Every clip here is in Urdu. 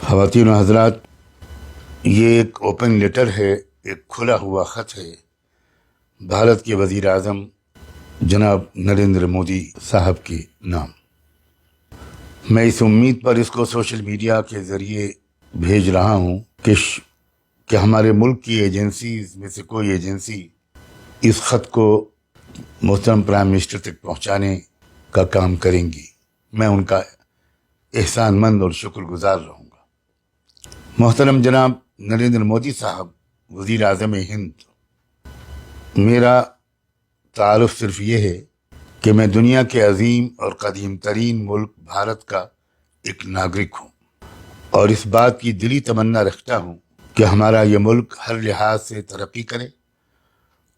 خواتین و حضرات، یہ ایک اوپن لیٹر ہے، ایک کھلا ہوا خط ہے بھارت کے وزیر اعظم جناب نریندر مودی صاحب کے نام۔ میں اس امید پر اس کو سوشل میڈیا کے ذریعے بھیج رہا ہوں کہ ہمارے ملک کی ایجنسیز میں سے کوئی ایجنسی اس خط کو محترم پرائم منسٹر تک پہنچانے کا کام کریں گی۔ میں ان کا احسان مند اور شکر گزار رہوں گا۔ محترم جناب نریندر مودی صاحب وزیر اعظم ہند، میرا تعارف صرف یہ ہے کہ میں دنیا کے عظیم اور قدیم ترین ملک بھارت کا ایک ناگرک ہوں، اور اس بات کی دلی تمنا رکھتا ہوں کہ ہمارا یہ ملک ہر لحاظ سے ترقی کرے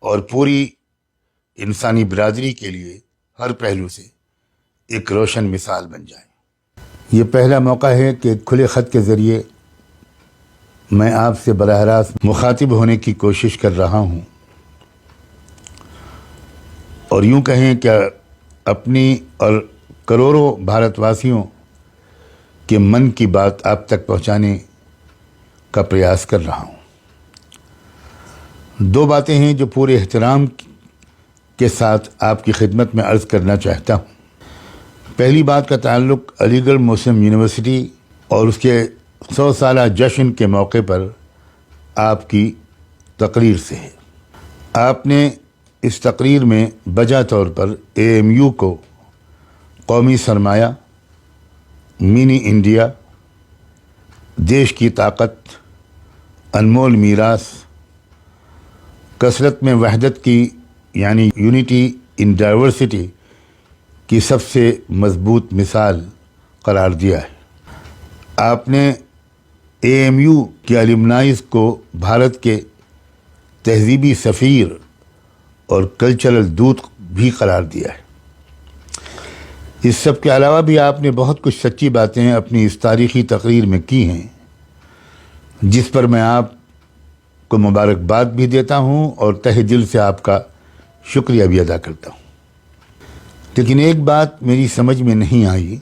اور پوری انسانی برادری کے لیے ہر پہلو سے ایک روشن مثال بن جائے۔ یہ پہلا موقع ہے کہ کھلے خط کے ذریعے میں آپ سے براہ راست مخاطب ہونے کی کوشش کر رہا ہوں، اور یوں کہیں کہ اپنی اور کروڑوں بھارت واسیوں کے من کی بات آپ تک پہنچانے کا پریاس کر رہا ہوں۔ دو باتیں ہیں جو پورے احترام کے ساتھ آپ کی خدمت میں عرض کرنا چاہتا ہوں۔ پہلی بات کا تعلق علی گڑھ مسلم یونیورسٹی اور اس کے 100 سالہ جشن کے موقع پر آپ کی تقریر سے ہے۔ آپ نے اس تقریر میں بجا طور پر AMU کو قومی سرمایہ، منی انڈیا، دیش کی طاقت، انمول میراث، کثرت میں وحدت کی یعنی یونٹی ان ڈائیورسٹی کی سب سے مضبوط مثال قرار دیا ہے۔ آپ نے AMU کے المنائز کو بھارت کے تہذیبی سفیر اور کلچرل دودت بھی قرار دیا ہے۔ اس سب کے علاوہ بھی آپ نے بہت کچھ سچی باتیں اپنی اس تاریخی تقریر میں کی ہیں، جس پر میں آپ کو مبارکباد بھی دیتا ہوں اور تہ دل سے آپ کا شکریہ بھی ادا کرتا ہوں۔ لیکن ایک بات میری سمجھ میں نہیں آئی،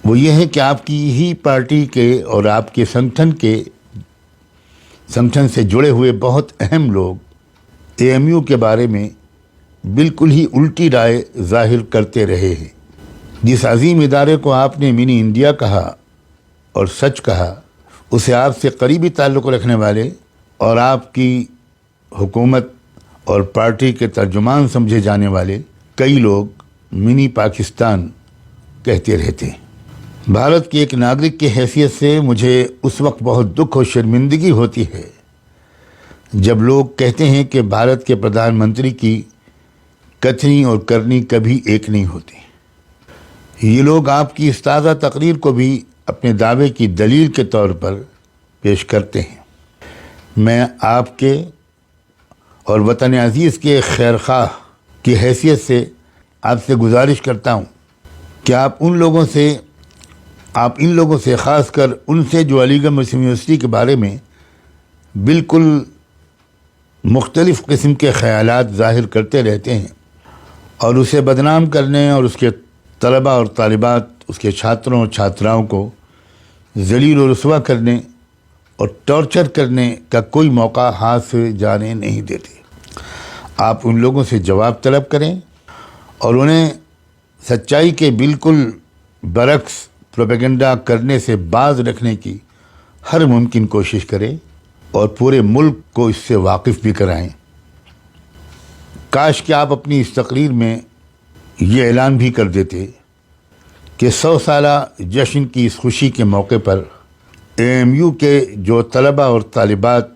وہ یہ ہے کہ آپ کی ہی پارٹی کے اور آپ کے سنگٹھن سے جڑے ہوئے بہت اہم لوگ AMU کے بارے میں بالکل ہی الٹی رائے ظاہر کرتے رہے ہیں۔ جس عظیم ادارے کو آپ نے منی انڈیا کہا اور سچ کہا، اسے آپ سے قریبی تعلق رکھنے والے اور آپ کی حکومت اور پارٹی کے ترجمان سمجھے جانے والے کئی لوگ منی پاکستان کہتے رہتے ہیں۔ بھارت کے ایک ناگرک کی حیثیت سے مجھے اس وقت بہت دکھ اور شرمندگی ہوتی ہے جب لوگ کہتے ہیں کہ بھارت کے پردھان منتری کی کتھنی اور کرنی کبھی ایک نہیں ہوتی۔ یہ لوگ آپ کی اس تازہ تقریر کو بھی اپنے دعوے کی دلیل کے طور پر پیش کرتے ہیں۔ میں آپ کے اور وطن عزیز کے خیر خواہ کی حیثیت سے آپ سے گزارش کرتا ہوں کہ آپ ان لوگوں سے خاص کر ان سے جو علی گڑھ مسلم یونیورسٹی کے بارے میں بالکل مختلف قسم کے خیالات ظاہر کرتے رہتے ہیں اور اسے بدنام کرنے اور اس کے طلباء اور طالبات، اس کے چھاتروں اور چھاتراؤں کو ذلیل و رسوا کرنے اور ٹارچر کرنے کا کوئی موقع ہاتھ سے جانے نہیں دیتے۔ آپ ان لوگوں سے جواب طلب کریں اور انہیں سچائی کے بالکل برعکس پروپیگنڈا کرنے سے باز رکھنے کی ہر ممکن کوشش کریں اور پورے ملک کو اس سے واقف بھی کرائیں۔ کاش کہ آپ اپنی اس تقریر میں یہ اعلان بھی کر دیتے کہ 100 سالہ جشن کی اس خوشی کے موقع پر AMU کے جو طلباء اور طالبات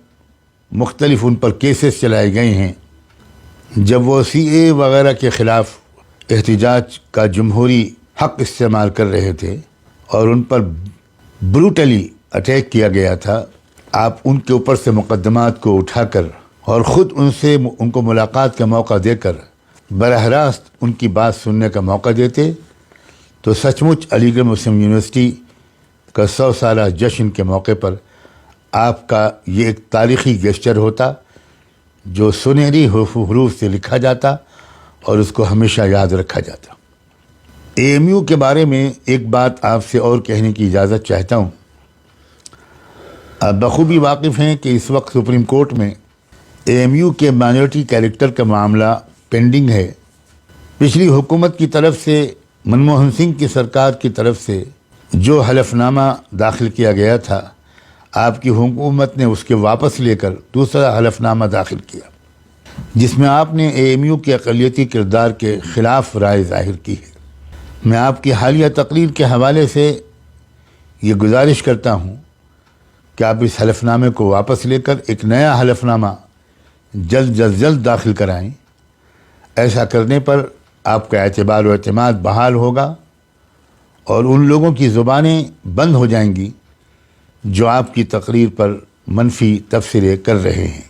مختلف ان پر کیسز چلائے گئے ہیں، جب وہ CAA وغیرہ کے خلاف احتجاج کا جمہوری حق استعمال کر رہے تھے اور ان پر بروٹلی اٹیک کیا گیا تھا، آپ ان کے اوپر سے مقدمات کو اٹھا کر اور خود ان کو ملاقات کا موقع دے کر براہ راست ان کی بات سننے کا موقع دیتے تو سچ مچ علی گڑھ مسلم یونیورسٹی کا 100 سالہ جشن کے موقع پر آپ کا یہ ایک تاریخی گیسچر ہوتا جو سنہری حروف سے لکھا جاتا اور اس کو ہمیشہ یاد رکھا جاتا۔ AMU کے بارے میں ایک بات آپ سے اور کہنے کی اجازت چاہتا ہوں آپ بخوبی واقف ہیں کہ اس وقت سپریم کورٹ میں اے ایم یو کے مائنورٹی کیریکٹر کا معاملہ پینڈنگ ہے۔ پچھلی حکومت کی طرف سے، منموہن سنگھ کی سرکار کی طرف سے جو حلف نامہ داخل کیا گیا تھا، آپ کی حکومت نے اس کے واپس لے کر دوسرا حلف نامہ داخل کیا، جس میں آپ نے اے ایم یو کے اقلیتی کردار کے خلاف رائے ظاہر کی ہے۔ میں آپ کی حالیہ تقریر کے حوالے سے یہ گزارش کرتا ہوں کہ آپ اس حلف نامے کو واپس لے کر ایک نیا حلف نامہ جلد داخل کرائیں۔ ایسا کرنے پر آپ کا اعتبار و اعتماد بحال ہوگا اور ان لوگوں کی زبانیں بند ہو جائیں گی جو آپ کی تقریر پر منفی تبصرے کر رہے ہیں۔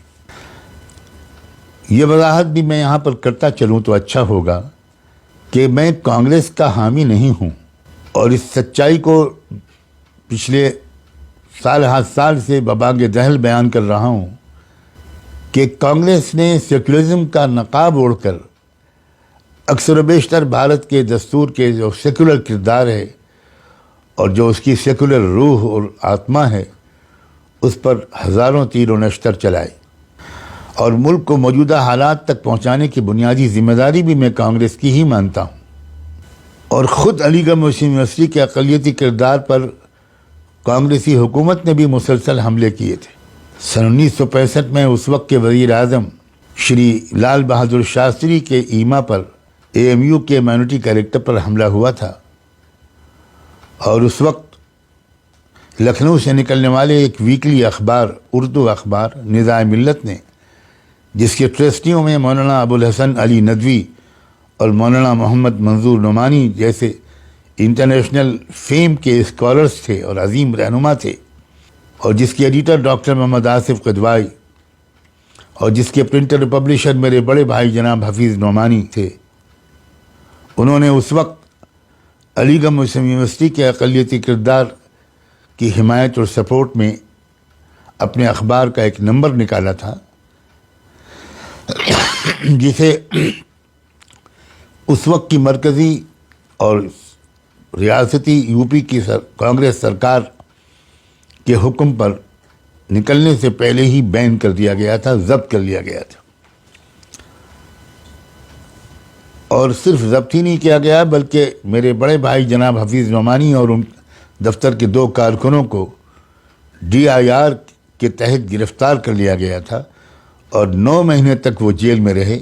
یہ وضاحت بھی میں یہاں پر کرتا چلوں تو اچھا ہوگا کہ میں کانگریس کا حامی نہیں ہوں، اور اس سچائی کو پچھلے سال سے ببانگ دہل بیان کر رہا ہوں کہ کانگریس نے سیکولرزم کا نقاب اوڑھ کر اکثر و بیشتر بھارت کے دستور کے جو سیکولر کردار ہے اور جو اس کی سیکولر روح اور آتما ہے، اس پر ہزاروں تیر و نشتر چلائے، اور ملک کو موجودہ حالات تک پہنچانے کی بنیادی ذمہ داری بھی میں کانگریس کی ہی مانتا ہوں۔ اور خود علی گڑھ مسلم یونیورسٹی کے اقلیتی کردار پر کانگریسی حکومت نے بھی مسلسل حملے کیے تھے۔ سن 1965 میں اس وقت کے وزیر اعظم شری لال بہادر شاستری کے ایما پر اے ایم یو کے مائنورٹی کیریکٹر پر حملہ ہوا تھا، اور اس وقت لکھنؤ سے نکلنے والے ایک ویکلی اخبار، اردو اخبار ندائے ملت نے، جس کے ٹرسٹیوں میں مولانا ابوالحسن علی ندوی اور مولانا محمد منظور نعمانی جیسے انٹرنیشنل فیم کے اسکالرز تھے اور عظیم رہنما تھے، اور جس کے ایڈیٹر ڈاکٹر محمد آصف قدوائی اور جس کے پرنٹر اور پبلشر میرے بڑے بھائی جناب حفیظ نعمانی تھے، انہوں نے اس وقت علی گڑھ مسلم یونیورسٹی کے اقلیتی کردار کی حمایت اور سپورٹ میں اپنے اخبار کا ایک نمبر نکالا تھا، جسے اس وقت کی مرکزی اور ریاستی یو پی کی کانگریس سرکار کے حکم پر نکلنے سے پہلے ہی بین کر دیا گیا تھا، ضبط کر لیا گیا تھا۔ اور صرف ضبط ہی نہیں کیا گیا بلکہ میرے بڑے بھائی جناب حفیظ نعمانی اور ان دفتر کے 2 کارکنوں کو DIR کے تحت گرفتار کر لیا گیا تھا، اور 9 مہینے تک وہ جیل میں رہے،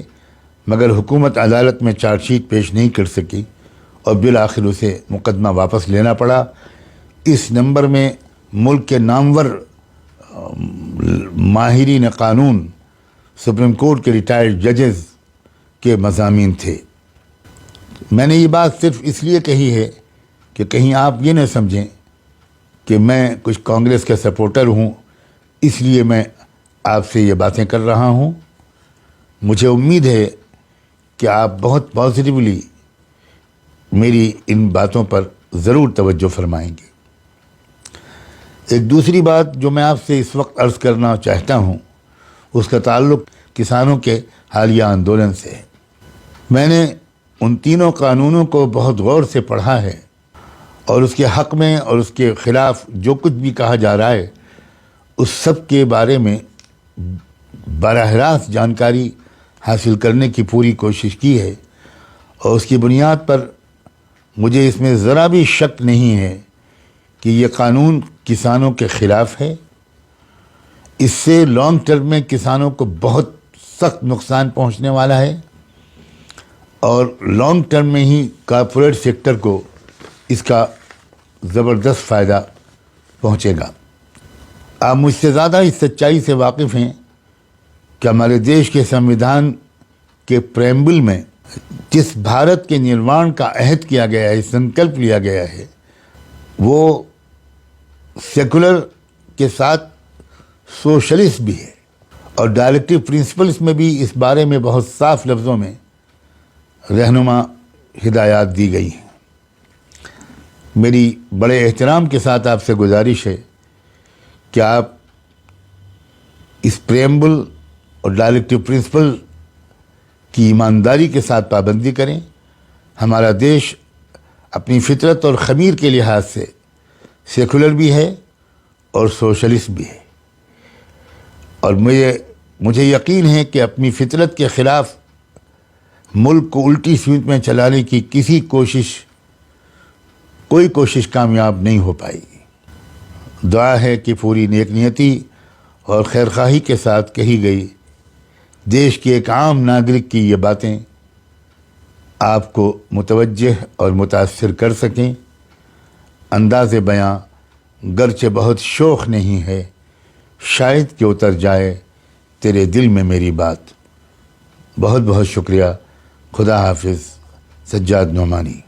مگر حکومت عدالت میں چارج شیٹ پیش نہیں کر سکی اور بالآخر اسے مقدمہ واپس لینا پڑا۔ اس نمبر میں ملک کے نامور ماہرین قانون، سپریم کورٹ کے ریٹائرڈ ججز کے مضامین تھے۔ میں نے یہ بات صرف اس لیے کہی ہے کہ کہیں آپ یہ نہ سمجھیں کہ میں کچھ کانگریس کا سپورٹر ہوں، اس لیے میں آپ سے یہ باتیں کر رہا ہوں۔ مجھے امید ہے کہ آپ بہت پازیٹیولی میری ان باتوں پر ضرور توجہ فرمائیں گے۔ ایک دوسری بات جو میں آپ سے اس وقت عرض کرنا چاہتا ہوں، اس کا تعلق کسانوں کے حالیہ آندولن سے ہے۔ میں نے ان تینوں قانونوں کو بہت غور سے پڑھا ہے، اور اس کے حق میں اور اس کے خلاف جو کچھ بھی کہا جا رہا ہے، اس سب کے بارے میں براہ راست جانکاری حاصل کرنے کی پوری کوشش کی ہے، اور اس کی بنیاد پر مجھے اس میں ذرا بھی شک نہیں ہے کہ یہ قانون کسانوں کے خلاف ہے۔ اس سے لانگ ٹرم میں کسانوں کو بہت سخت نقصان پہنچنے والا ہے، اور لانگ ٹرم میں ہی کارپوریٹ سیکٹر کو اس کا زبردست فائدہ پہنچے گا۔ آپ مجھ سے زیادہ اس سچائی سے واقف ہیں کہ ہمارے دیش کے سنویدھان کے پریمبل میں جس بھارت کے نروان کا عہد کیا گیا ہے، سنکلپ لیا گیا ہے، وہ سیکولر کے ساتھ سوشلسٹ بھی ہے، اور ڈائریکٹو پرنسپلس میں بھی اس بارے میں بہت صاف لفظوں میں رہنما ہدایات دی گئی ہیں۔ میری بڑے احترام کے ساتھ آپ سے گزارش ہے کہ آپ اس پریمبل اور ڈائریکٹو پرنسپل کی ایمانداری کے ساتھ پابندی کریں۔ ہمارا دیش اپنی فطرت اور خمیر کے لحاظ سے سیکولر بھی ہے اور سوشلسٹ بھی ہے، اور مجھے یقین ہے کہ اپنی فطرت کے خلاف ملک کو الٹی سمت میں چلانے کی کوئی کوشش کامیاب نہیں ہو پائے گی۔ دعا ہے کہ پوری نیک نیتی اور خیرخواہی کے ساتھ کہی گئی دیش کے ایک عام ناگرک کی یہ باتیں آپ کو متوجہ اور متاثر کر سکیں۔ انداز بیاں گرچہ بہت شوخ نہیں ہے، شاید کہ اتر جائے تیرے دل میں میری بات۔ بہت بہت شکریہ۔ خدا حافظ۔ سجاد نعمانی۔